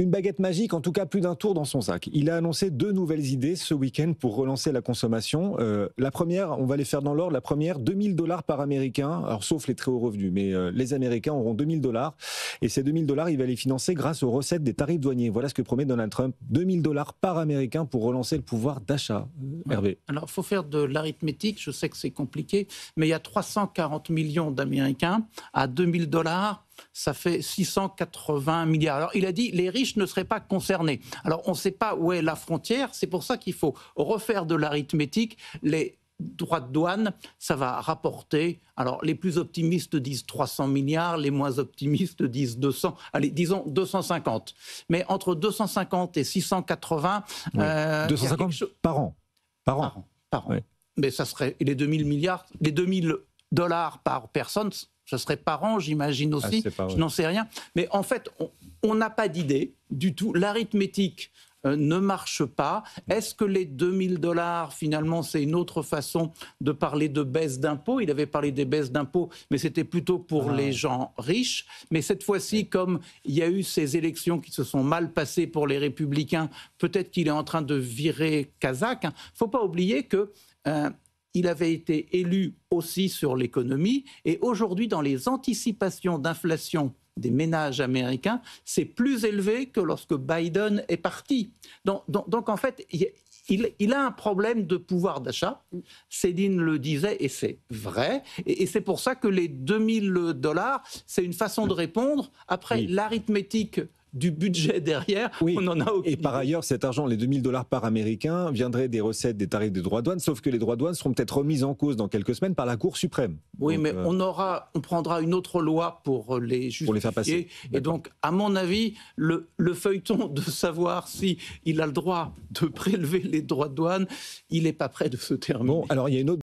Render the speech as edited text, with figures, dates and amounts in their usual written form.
Une baguette magique, en tout cas plus d'un tour dans son sac. Il a annoncé 2 nouvelles idées ce week-end pour relancer la consommation. La première, on va les faire dans l'ordre. La première, 2 000 $ par Américain, alors sauf les très hauts revenus, mais les Américains auront 2 000 $. Et ces 2 000 $, il va les financer grâce aux recettes des tarifs douaniers. Voilà ce que promet Donald Trump. 2 000 $ par Américain pour relancer le pouvoir d'achat. Hervé. Alors, il faut faire de l'arithmétique. Je sais que c'est compliqué, mais il y a 340 millions d'Américains à 2 000 $. Ça fait 680 milliards. Alors, il a dit les riches ne seraient pas concernés. Alors, on ne sait pas où est la frontière. C'est pour ça qu'il faut refaire de l'arithmétique. Les droits de douane, ça va rapporter. Alors, les plus optimistes disent 300 milliards, les moins optimistes disent 200. Allez, disons 250. Mais entre 250 et 680... Oui. 250 par an. Par an. Par an. Oui. Mais ça serait... Les 2000 milliards, les 2000 $ par personne... Ce serait par an, j'imagine aussi, je n'en sais rien. Mais en fait, on n'a pas d'idée du tout. L'arithmétique ne marche pas. Est-ce que les 2 000 $, finalement, c'est une autre façon de parler de baisse d'impôts? Il avait parlé des baisses d'impôts, mais c'était plutôt pour les gens riches. Mais cette fois-ci, comme il y a eu ces élections qui se sont mal passées pour les Républicains, peut-être qu'il est en train de virer Kazakh. Il ne faut pas oublier que... il avait été élu aussi sur l'économie et aujourd'hui, dans les anticipations d'inflation des ménages américains, c'est plus élevé que lorsque Biden est parti. Donc en fait, il a un problème de pouvoir d'achat. Céline le disait et c'est vrai. Et c'est pour ça que les 2 000 $, c'est une façon de répondre. Après, l'arithmétique du budget derrière, on n'en a aucune. Et par ailleurs, cet argent, les 2 000 $ par Américain, viendrait des recettes des tarifs des droits de douane, sauf que les droits de douane seront peut-être remis en cause dans quelques semaines par la Cour suprême. Oui, donc, mais on prendra une autre loi pour les justifier. Pour les faire passer. Et donc, à mon avis, le feuilleton de savoir s'il a le droit de prélever les droits de douane, il n'est pas prêt de se terminer. Bon, alors il y a une autre